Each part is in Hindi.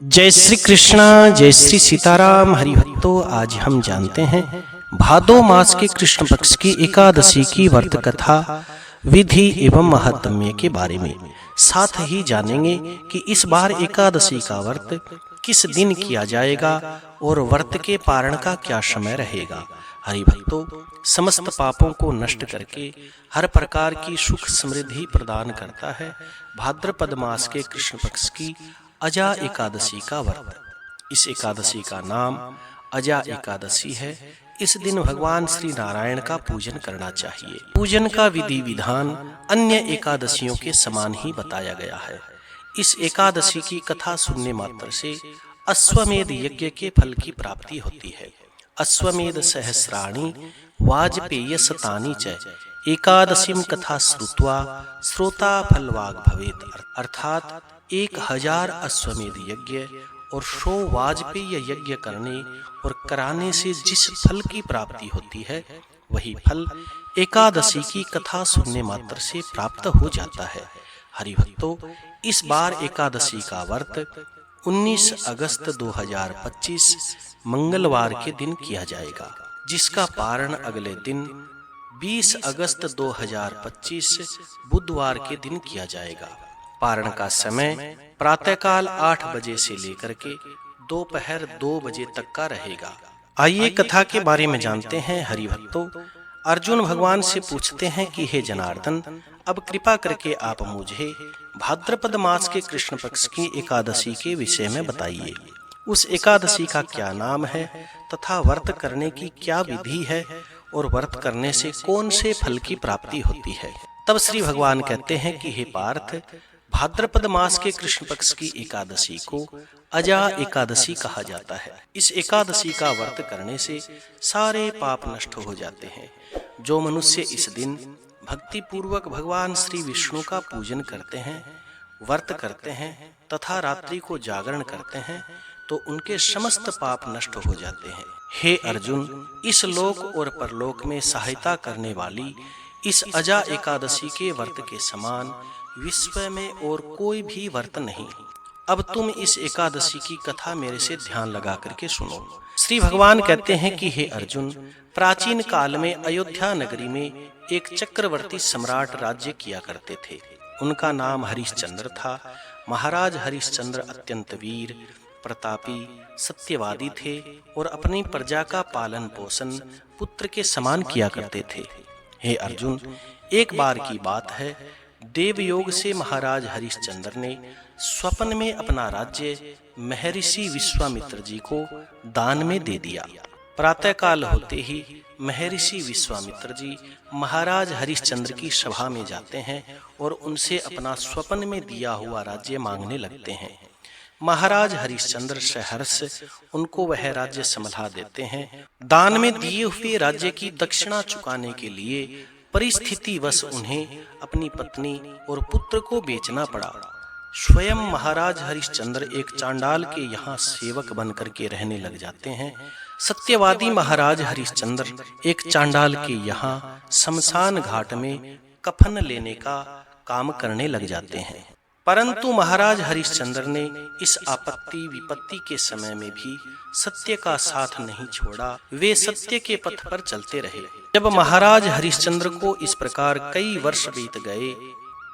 जय श्री कृष्णा, जय श्री सीताराम। हरिभक्तों, आज हम जानते हैं भादो मास के कृष्ण पक्ष की एकादशी की व्रत कथा, विधि एवं महात्म्य के बारे में। साथ ही जानेंगे कि इस बार एकादशी का व्रत किस दिन किया जाएगा और व्रत के पारण का क्या समय रहेगा। हरिभक्तों, समस्त पापों को नष्ट करके हर प्रकार की सुख समृद्धि प्रदान करता है भाद्रपद मास के कृष्ण पक्ष की अजा एकादशी का व्रत। इस एकादशी का नाम अजा एकादशी है। इस दिन भगवान श्री नारायण का पूजन करना चाहिए। पूजन का विधि विधान अन्य एकादशियों के समान ही बताया गया है। इस एकादशी की कथा सुनने मात्र से अश्वमेध यज्ञ के फल की प्राप्ति होती है। अश्वमेध सहस्राणि वाजपेय शतानि च एकादशीम कथा श्रुत्वा श्रोता फलवाग भवेत। अर्थात 1000 अश्वमेध यज्ञ और 100 वाजपेय यज्ञ करने और कराने से जिस फल की प्राप्ति होती है, वही फल एकादशी की कथा सुनने मात्र से प्राप्त हो जाता है। हरिभक्तों, इस बार एकादशी का व्रत 19 अगस्त 2025 मंगलवार के दिन किया जाएगा, जिसका पारण अगले दिन 20 अगस्त 2025 बुधवार के दिन किया जाएगा। पारण का समय प्रातःकाल 8 बजे से लेकर के दोपहर 2 बजे तक का रहेगा। आइए कथा के बारे में जानते हैं। हरिभक्तों, अर्जुन भगवान से पूछते हैं कि हे जनार्दन, अब कृपा करके आप मुझे भाद्रपद मास के कृष्ण पक्ष की एकादशी के विषय में बताइए। उस एकादशी का क्या नाम है तथा व्रत करने की क्या विधि है और व्रत करने से कौन से फल की प्राप्ति होती है। तब श्री भगवान कहते हैं कि हे पार्थ, भाद्रपद मास के कृष्ण पक्ष की एकादशी को अजा एकादशी कहा जाता है। इस एकादशी का व्रत करने से सारे पाप नष्ट हो जाते हैं। जो मनुष्य इस दिन भक्ति पूर्वक भगवान श्री विष्णु का पूजन करते हैं, व्रत करते हैं तथा रात्रि को जागरण करते हैं, तो उनके समस्त पाप नष्ट हो जाते हैं। हे अर्जुन, इस लोक और परलोक में सहायता करने वाली इस अजा एकादशी के व्रत के समान विश्व में और कोई भी व्रत नहीं। अब तुम इस एकादशी की कथा मेरे से ध्यान लगा करके सुनो। श्री भगवान कहते हैं कि हे अर्जुन, प्राचीन काल में अयोध्या नगरी में एक चक्रवर्ती सम्राट राज्य किया करते थे। उनका नाम हरिश्चंद्र था। महाराज हरिश्चंद्र अत्यंत वीर, प्रतापी, सत्यवादी थे और अपनी प्रजा का पालन पोषण पुत्र के समान किया करते थे। हे अर्जुन, एक बार की बात है, देवयोग से महाराज हरिश्चंद्र ने स्वप्न में अपना राज्य महर्षि विश्वामित्र जी को दान में दे दिया। प्रातःकाल होते ही महर्षि विश्वामित्र जी महाराज हरिश्चंद्र की सभा में जाते हैं और उनसे अपना स्वप्न में दिया हुआ राज्य मांगने लगते हैं। महाराज हरिश्चंद्र सहर्ष उनको वह राज्य संभला देते हैं। दान में दिए हुए राज्य की दक्षिणा चुकाने के लिए परिस्थितिवश उन्हें अपनी पत्नी और पुत्र को बेचना पड़ा। स्वयं महाराज हरिश्चंद्र एक चांडाल के यहाँ सेवक बनकर के रहने लग जाते हैं। सत्यवादी महाराज हरिश्चंद्र एक चांडाल के यहाँ शमशान घाट में कफन लेने का काम करने लग जाते हैं। परंतु महाराज हरिश्चंद्र ने इस आपत्ति विपत्ति के समय में भी सत्य का साथ नहीं छोड़ा। वे सत्य के पथ पर चलते रहे। जब महाराज हरिश्चंद्र को इस प्रकार कई वर्ष बीत गए,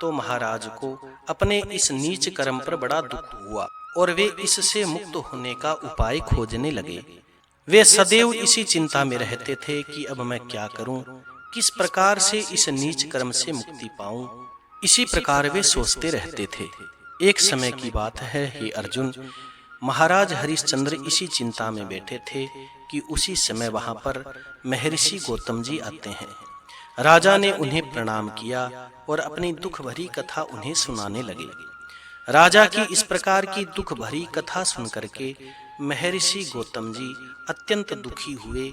तो महाराज को अपने इस नीच कर्म पर बड़ा दुख हुआ और वे इससे मुक्त होने का उपाय खोजने लगे। वे सदैव इसी चिंता में रहते थे कि अब मैं क्या करूं, किस प्रकार से इस नीच कर्म से मुक्ति पाऊं। इसी प्रकार वे सोचते रहते थे। एक समय की बात है, हे अर्जुन, महाराज हरिश्चंद्र इसी चिंता में बैठे थे कि उसी समय वहां पर महर्षि गौतम जी आते हैं। राजा ने उन्हें प्रणाम किया और अपनी दुख भरी कथा उन्हें सुनाने लगे। राजा की इस प्रकार की दुख भरी कथा सुनकर के महर्षि गौतम जी अत्यंत दुखी हुए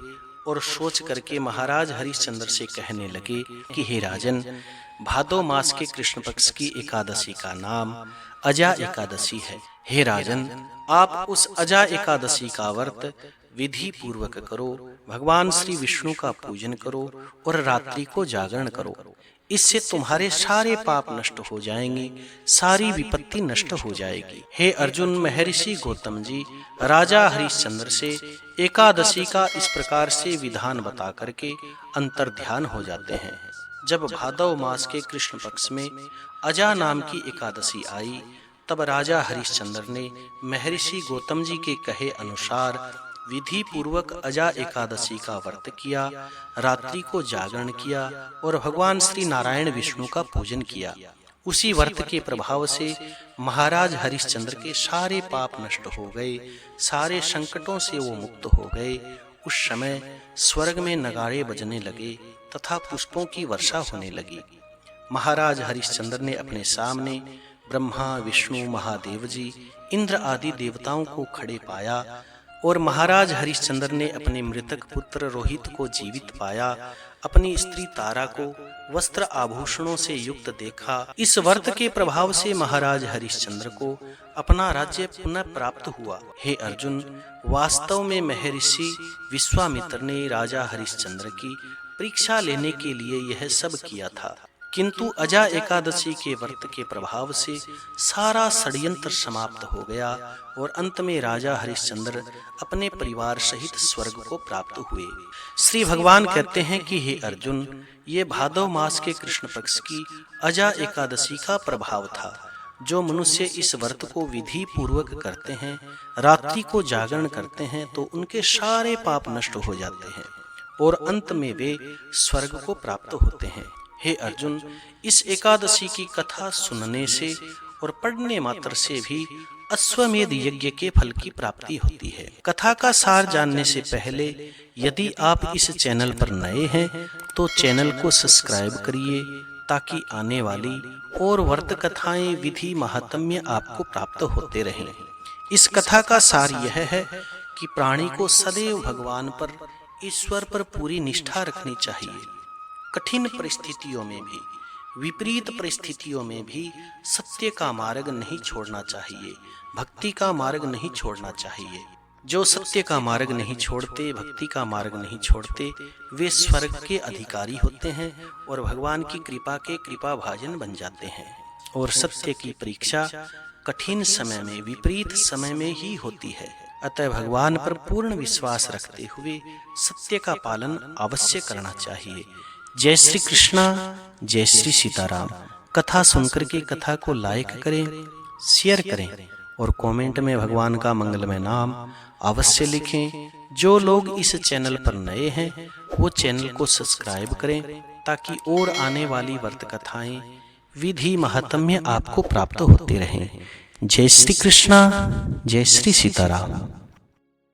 और सोच करके महाराज हरिश्चंद्र से कहने लगे कि हे राजन, भादो मास के कृष्ण पक्ष की एकादशी का नाम अजा एकादशी है। हे राजन, आप उस अजा एकादशी का व्रत विधि पूर्वक करो, भगवान श्री विष्णु का पूजन करो और रात्रि को जागरण करो। इससे तुम्हारे सारे पाप नष्ट हो जाएंगे, सारी विपत्ति नष्ट हो जाएगी। हे अर्जुन, महर्षि गौतम जी राजा हरिश्चंद्र से एकादशी का इस प्रकार से विधान बता करके अंतर्ध्यान हो जाते हैं। जब भादव मास के कृष्ण पक्ष में अजा नाम की एकादशी आई, तब राजा हरिश्चंद्र ने महर्षि गौतम जी के कहे अनुसार विधि पूर्वक अजा एकादशी का व्रत किया, रात्रि को जागरण किया और भगवान श्री नारायण विष्णु का पूजन किया। उसी व्रत के प्रभाव से महाराज हरिश्चंद्र के सारे पाप नष्ट हो गए, सारे संकटों से वो मुक्त हो गए। उस समय स्वर्ग में नगाड़े बजने लगे तथा पुष्पों की वर्षा होने लगी। महाराज हरिश्चंद्र ने अपने सामने ब्रह्मा, विष्णु, महादेव जी, इंद्र आदि देवताओं को खड़े पाया और महाराज हरिश्चंद्र ने अपने मृतक पुत्र रोहित को जीवित पाया, अपनी स्त्री तारा को वस्त्र आभूषणों से युक्त देखा। इस व्रत के प्रभाव से महाराज हरिश्चंद्र को अपना राज्य पुनः प्राप्त हुआ। हे अर्जुन, वास्तव में महर्षि विश्वामित्र ने राजा हरिश्चंद्र की परीक्षा लेने के लिए यह सब किया था, किंतु अजा एकादशी के व्रत के प्रभाव से सारा षड्यंत्र समाप्त हो गया और अंत में राजा हरिश्चंद्र अपने परिवार सहित स्वर्ग को प्राप्त हुए। श्री भगवान कहते हैं कि हे अर्जुन, ये भादव मास के कृष्ण पक्ष की अजा एकादशी का प्रभाव था। जो मनुष्य इस व्रत को विधि पूर्वक करते हैं, रात्रि को जागरण करते हैं, तो उनके सारे पाप नष्ट हो जाते हैं और अंत में वे स्वर्ग को प्राप्त होते हैं। हे अर्जुन, इस एकादशी की कथा सुनने से और पढ़ने मात्र से भी अश्वमेध यज्ञ के फल की प्राप्ति होती है। कथा का सार जानने से पहले यदि आप इस चैनल पर नए हैं तो चैनल को सब्सक्राइब करिए, ताकि आने वाली और व्रत कथाएं, विधि, महात्म्य आपको प्राप्त होते रहें। इस कथा का सार यह है कि प्राणी को सदैव भगवान पर, ईश्वर पर पूरी निष्ठा रखनी चाहिए। कठिन परिस्थितियों में भी, विपरीत परिस्थितियों में भी सत्य का मार्ग नहीं छोड़ना चाहिए, भक्ति का मार्ग नहीं छोड़ना चाहिए। जो सत्य का मार्ग नहीं छोड़ते, भक्ति का मार्ग नहीं छोड़ते, वे स्वर्ग के अधिकारी होते हैं और भगवान की कृपा के कृपाभाजन बन जाते हैं। और सत्य की परीक्षा कठिन समय में, विपरीत समय में ही होती है। अतः भगवान पर पूर्ण विश्वास रखते हुए सत्य का पालन अवश्य करना चाहिए। जय श्री कृष्णा, जय श्री सीताराम। कथा सुनकर के कथा को लाइक करें, शेयर करें और कमेंट में भगवान का मंगलमय नाम अवश्य लिखें। जो लोग इस चैनल पर नए हैं वो चैनल को सब्सक्राइब करें, ताकि और आने वाली व्रत कथाएं, विधि, महात्म्य आपको प्राप्त होते रहें। जय श्री कृष्णा, जय श्री सीताराम।